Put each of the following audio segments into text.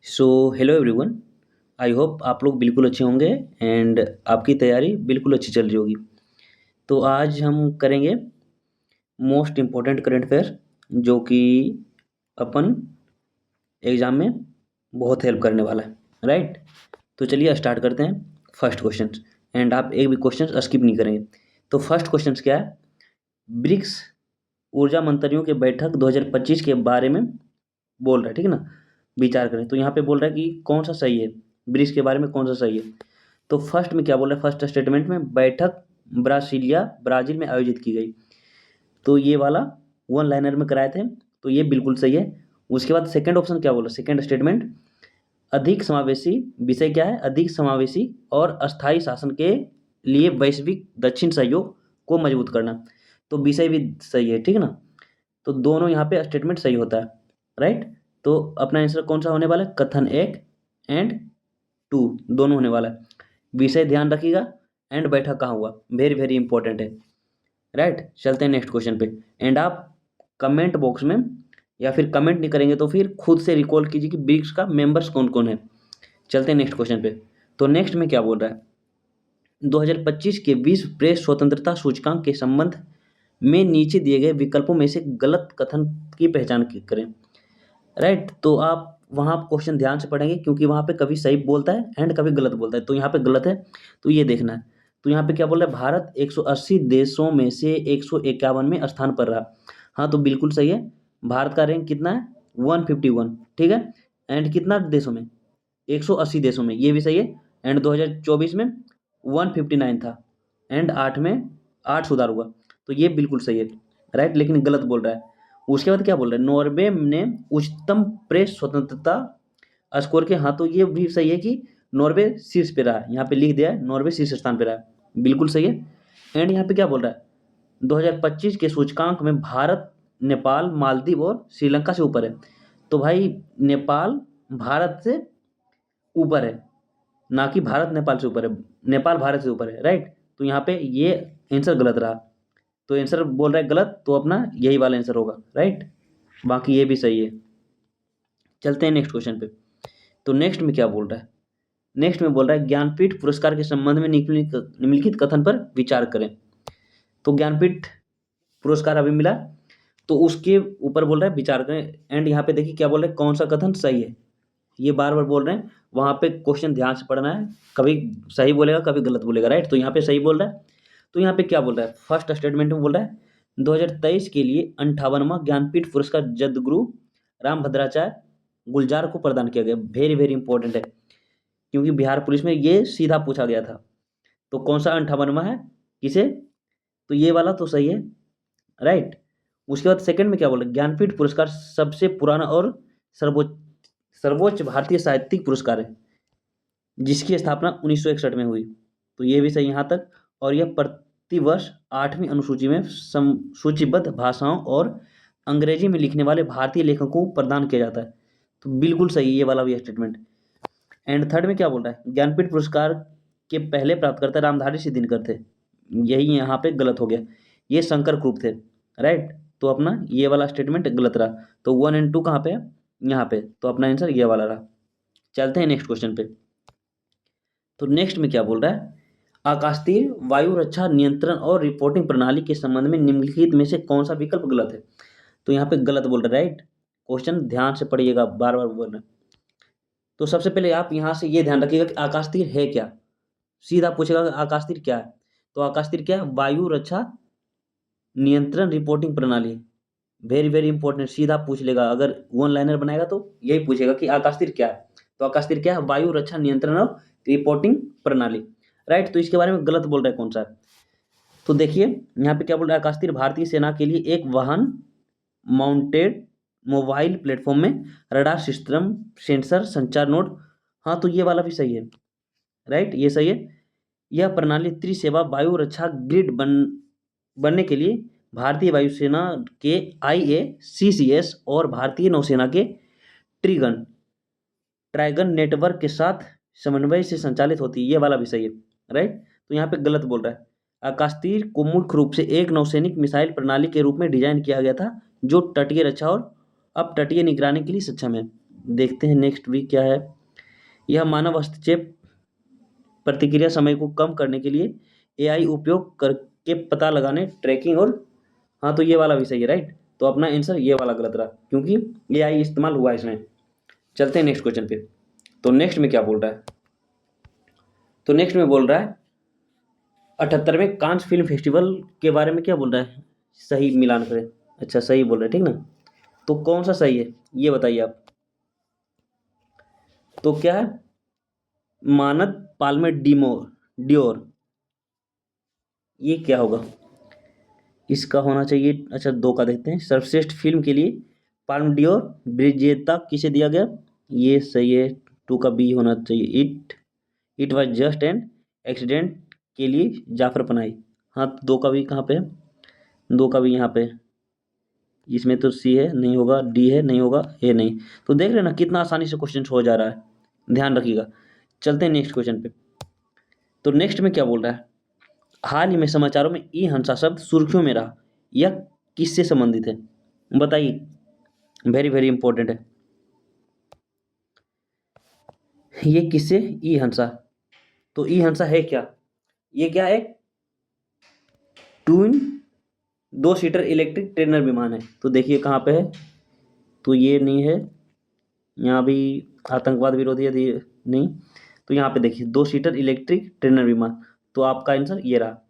So hello everyone. I hope आप लोग बिल्कुल अच्छे होंगे एंड आपकी तैयारी बिल्कुल अच्छी चल रही होगी। तो आज हम करेंगे मोस्ट इम्पोर्टेंट करंट अफेयर जो कि अपन एग्ज़ाम में बहुत हेल्प करने वाला है, राइट। तो चलिए स्टार्ट करते हैं फर्स्ट क्वेश्चन। एंड आप एक भी क्वेश्चन स्किप नहीं करेंगे। तो फर्स्ट क्वेश्चन क्या है? ब्रिक्स ऊर्जा मंत्रियों की बैठक 2025 के बारे में बोल रहा है, ठीक है ना। विचार करें तो यहाँ पे बोल रहा है कि कौन सा सही है, ब्रिक्स के बारे में कौन सा सही है। तो फर्स्ट में क्या बोल रहा है? फर्स्ट स्टेटमेंट में बैठक ब्रासीलिया ब्राज़ील में आयोजित की गई। तो ये वाला वन लाइनर में कराए थे, तो ये बिल्कुल सही है। उसके बाद सेकंड ऑप्शन क्या बोला? सेकंड स्टेटमेंट, अधिक समावेशी विषय क्या है? अधिक समावेशी और अस्थायी शासन के लिए वैश्विक दक्षिण सहयोग को मजबूत करना। तो विषय भी सही है, ठीक है ना। तो दोनों यहाँ पे स्टेटमेंट सही होता है, राइट। तो अपना आंसर कौन सा होने वाला है? कथन एक एंड टू दोनों होने वाला है। विषय ध्यान रखिएगा एंड बैठक कहाँ हुआ, वेरी वेरी इंपॉर्टेंट है, राइट। चलते हैं नेक्स्ट क्वेश्चन पे। एंड आप कमेंट बॉक्स में या फिर कमेंट नहीं करेंगे तो फिर खुद से रिकॉल कीजिए कि ब्रिक्स का मेंबर्स कौन कौन है। चलते हैं नेक्स्ट क्वेश्चन पे। तो नेक्स्ट में क्या बोल रहा है? 2025 के विश्व प्रेस स्वतंत्रता सूचकांक के संबंध में नीचे दिए गए विकल्पों में से गलत कथन की पहचान करें, राइट। तो आप वहाँ क्वेश्चन ध्यान से पढ़ेंगे क्योंकि वहाँ पे कभी सही बोलता है एंड कभी गलत बोलता है। तो यहाँ पे गलत है, तो ये देखना है। तो यहाँ पे क्या बोल रहा है? भारत 180 देशों में से 151वें स्थान पर रहा। हाँ, तो बिल्कुल सही है। भारत का रैंक कितना है? 151, ठीक है। एंड कितना देशों में? 180 देशों में, ये भी सही है। एंड 2024 में 159 था एंड 8 में 8 सुधार हुआ। तो ये बिल्कुल सही है, राइट, लेकिन गलत बोल रहा है। उसके बाद क्या बोल रहा है? नॉर्वे ने उच्चतम प्रेस स्वतंत्रता स्कोर के। हाँ, तो ये भी सही है कि नॉर्वे शीर्ष पे रहा है। यहाँ पे लिख दिया है नॉर्वे शीर्ष स्थान पे रहा है, बिल्कुल सही है। एंड यहाँ पे क्या बोल रहा है? 2025 के सूचकांक में भारत, नेपाल, मालदीव और श्रीलंका से ऊपर है। तो भाई नेपाल भारत से ऊपर है, ना कि भारत नेपाल से ऊपर है। नेपाल भारत से ऊपर है, राइट। तो यहाँ पे ये आंसर गलत रहा। तो आंसर बोल रहा है गलत, तो अपना यही वाला आंसर होगा, राइट। बाकी ये भी सही है। चलते हैं नेक्स्ट क्वेश्चन पे। तो नेक्स्ट में क्या बोल रहा है? नेक्स्ट में बोल रहा है ज्ञानपीठ पुरस्कार के संबंध में निम्नलिखित कथन पर विचार करें। तो ज्ञानपीठ पुरस्कार अभी मिला, तो उसके ऊपर बोल रहा है विचार करें। एंड यहाँ पे देखिए क्या बोल रहे हैं, कौन सा कथन सही है। ये बार बार बोल रहे हैं, वहाँ पे क्वेश्चन ध्यान से पढ़ना है। कभी सही बोलेगा कभी गलत बोलेगा, राइट। तो यहाँ पे सही बोल रहा है। तो यहाँ पे क्या बोल रहा है? फर्स्ट स्टेटमेंट में बोल रहा है 2023 के लिए 58वां ज्ञानपीठ पुरस्कार जदगुरु रामभद्राचार्य गुलजार को प्रदान किया गया। वेरी वेरी इंपॉर्टेंट है क्योंकि बिहार पुलिस में ये सीधा पूछा गया था। तो कौन सा 58वां है, किसे? तो ये वाला तो सही है, राइट। उसके बाद सेकंड में क्या बोला? ज्ञानपीठ पुरस्कार सबसे पुराना और सर्वोच्च सर्वोच्च भारतीय साहित्यिक पुरस्कार है जिसकी स्थापना 1961 में हुई। तो ये भी सही यहाँ तक। और यह प्रतिवर्ष 8वीं अनुसूची में सूचीबद्ध भाषाओं और अंग्रेजी में लिखने वाले भारतीय लेखकों को प्रदान किया जाता है। तो बिल्कुल सही ये वाला भी स्टेटमेंट। एंड थर्ड में क्या बोल रहा है? ज्ञानपीठ पुरस्कार के पहले प्राप्तकर्ता रामधारी सिद्दीनकर थे। यही यहाँ पे गलत हो गया, ये शंकर क्रूप थे, राइट। तो अपना ये वाला स्टेटमेंट गलत रहा। तो 1 एंड 2 कहाँ पे है? यहाँ पे। तो अपना आंसर ये वाला रहा। चलते हैं नेक्स्ट क्वेश्चन पे। तो नेक्स्ट में क्या बोल रहा है? आकाशतीर वायु रक्षा नियंत्रण और रिपोर्टिंग प्रणाली के संबंध में निम्नलिखित में से कौन सा विकल्प गलत है? तो यहाँ पे गलत बोल रहा है, राइट। क्वेश्चन ध्यान से पढ़िएगा, बार बार बोल रहे हैं। तो सबसे पहले आप यहाँ से ये ध्यान रखिएगा कि आकाशतीर है क्या। सीधा पूछेगा कि आकाशतीर क्या है। तो आकाशतीर क्या है? वायु रक्षा नियंत्रण रिपोर्टिंग प्रणाली। वेरी वेरी इंपॉर्टेंट, सीधा पूछ लेगा। अगर वन लाइनर बनाएगा तो यही पूछेगा कि आकाशतीर क्या है। तो आकाशतीर क्या है? वायु रक्षा नियंत्रण और रिपोर्टिंग प्रणाली, राइट। तो इसके बारे में गलत बोल रहा है कौन सा है? तो देखिए यहाँ पे क्या बोल रहा है? आकाशतीर भारतीय सेना के लिए एक वाहन माउंटेड मोबाइल प्लेटफॉर्म में रडार सिस्टम, सेंसर, संचार नोड। हाँ, तो ये वाला भी सही है, राइट, ये सही है। यह प्रणाली त्रिसेवा वायु रक्षा ग्रिड बनने के लिए भारतीय वायुसेना के IACCS और भारतीय नौसेना के ट्रिगन ट्राइगन नेटवर्क के साथ समन्वय से संचालित होती है। ये वाला भी सही है, राइट। तो यहाँ पे गलत बोल रहा है। आकाशतीर को मुख्य रूप से एक नौसैनिक मिसाइल प्रणाली के रूप में डिजाइन किया गया था जो तटीय रक्षा और अपतटीय निगरानी के लिए सक्षम है। देखते हैं नेक्स्ट वीक क्या है। यह मानव हस्तक्षेप प्रतिक्रिया समय को कम करने के लिए एआई उपयोग करके पता लगाने ट्रैकिंग और, हाँ तो ये वाला भी सही है राइट। तो अपना आंसर ये वाला गलत रहा क्योंकि एआई इस्तेमाल हुआ है इसमें। चलते हैं नेक्स्ट क्वेश्चन पे। तो नेक्स्ट में क्या बोल रहा है, तो नेक्स्ट में बोल रहा है 78वें कांस फिल्म फेस्टिवल के बारे में क्या बोल रहा है, सही मिलान करें। अच्छा सही बोल रहे हैं ठीक ना। तो कौन सा सही है ये बताइए आप। तो क्या है, मानद पाल्मे डियोर, ये क्या होगा, इसका होना चाहिए। अच्छा दो का देखते हैं, सर्वश्रेष्ठ फिल्म के लिए पाल्म डियोर विजेता किसे दिया गया, ये सही है। टू का बी होना चाहिए, it was just an accident के लिए जाफर पनाही। हाँ तो दो का भी कहाँ पे है, दो का भी यहाँ पे है। इसमें तो सी है नहीं होगा, डी है नहीं होगा, ए नहीं। तो देख रहे हैं ना कितना आसानी से क्वेश्चन हो जा रहा है, ध्यान रखिएगा। चलते हैं नेक्स्ट क्वेश्चन पे। तो नेक्स्ट में क्या बोल रहा है, हाल ही में समाचारों में ई हंसा शब्द सुर्खियों में रहा, यह किससे संबंधित है बताइए, वेरी वेरी इंपॉर्टेंट है। ये किससे, ई हंसा। तो ई हंसा है क्या, ये क्या है, ट्विन 2 सीटर इलेक्ट्रिक ट्रेनर विमान है। तो देखिए कहाँ पे है, तो ये नहीं है, यहाँ भी आतंकवाद विरोधी यदि नहीं, तो यहाँ पे देखिए 2 सीटर इलेक्ट्रिक ट्रेनर विमान। तो आपका आंसर ये रहा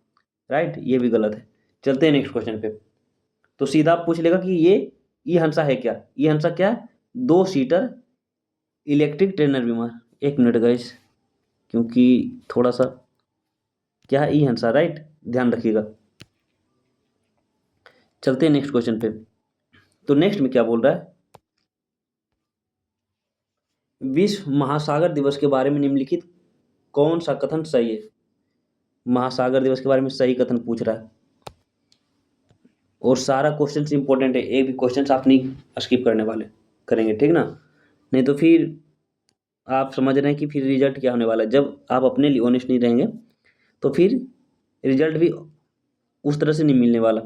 राइट, ये भी गलत है। चलते हैं नेक्स्ट क्वेश्चन पे। तो सीधा आप पूछ लेगा कि ये ई हंसा है क्या, ई हंसा क्या है, 2 सीटर इलेक्ट्रिक ट्रेनर विमान। एक मिनट गाइस, क्योंकि थोड़ा सा क्या है, ई हंसा राइट, ध्यान रखिएगा। चलते हैं नेक्स्ट क्वेश्चन पे। तो नेक्स्ट में क्या बोल रहा है, विश्व महासागर दिवस के बारे में निम्नलिखित कौन सा कथन सही है। महासागर दिवस के बारे में सही कथन पूछ रहा है, और सारा क्वेश्चन इंपॉर्टेंट है, एक भी क्वेश्चन आप नहीं स्किप करने वाले करेंगे ठीक ना, नहीं तो फिर आप समझ रहे हैं कि फिर रिजल्ट क्या होने वाला है। जब आप अपने लिए ऑनेस्ट नहीं रहेंगे तो फिर रिजल्ट भी उस तरह से नहीं मिलने वाला।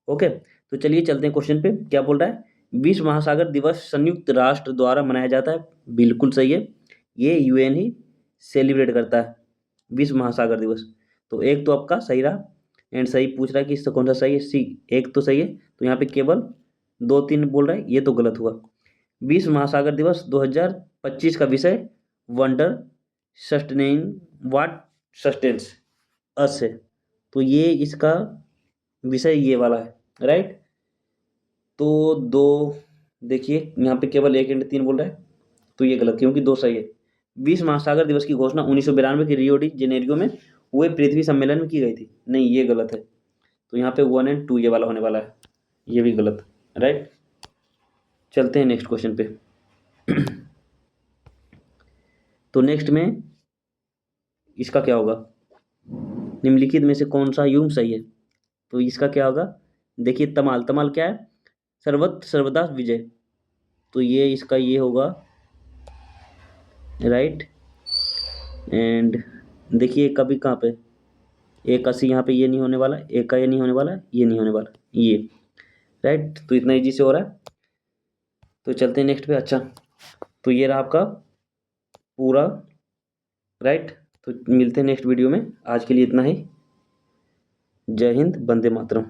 ओके, तो चलिए चलते हैं क्वेश्चन पे। क्या बोल रहा है, विश्व महासागर दिवस संयुक्त राष्ट्र द्वारा मनाया जाता है, बिल्कुल सही है, ये यूएन ही सेलिब्रेट करता है विश्व महासागर दिवस। तो एक तो आपका सही रहा, एंड सही पूछ रहा है कि इससे कौन सा सही है, सी एक तो सही है। तो यहाँ पे केवल 2 3 बोल रहा है, ये तो गलत हुआ। विश्व महासागर दिवस 2025 का विषय वंडर सस्टेनिंग वाट सस्टेन्स अस है। तो ये इसका विषय ये वाला है राइट। तो दो, देखिए यहाँ पे केवल 1 एंड 3 बोल रहा है, तो ये गलत क्योंकि दो सही है। विश्व महासागर दिवस की घोषणा 1992 के रियो डी जेनेरियो में हुए पृथ्वी सम्मेलन में की गई थी, नहीं ये गलत है। तो यहाँ पे 1 एंड 2 ये वाला होने वाला है, ये भी गलत राइट। चलते हैं नेक्स्ट क्वेश्चन पे। तो नेक्स्ट में इसका क्या होगा, निम्नलिखित में से कौन सा युग्म सही है। तो इसका क्या होगा, देखिए तमाल, तमाल क्या है, सर्वत्र सर्वदा विजय। तो ये इसका ये होगा राइट। एंड देखिए कभी कहाँ पे 81 यहाँ पे ये नहीं होने वाला, एक का ये नहीं होने वाला, ये नहीं होने वाला, ये राइट। तो इतना इजी से हो रहा है। तो चलते हैं नेक्स्ट पे। अच्छा तो ये रहा आपका पूरा राइट। तो मिलते हैं नेक्स्ट वीडियो में, आज के लिए इतना ही। जय हिंद, वंदे मातरम।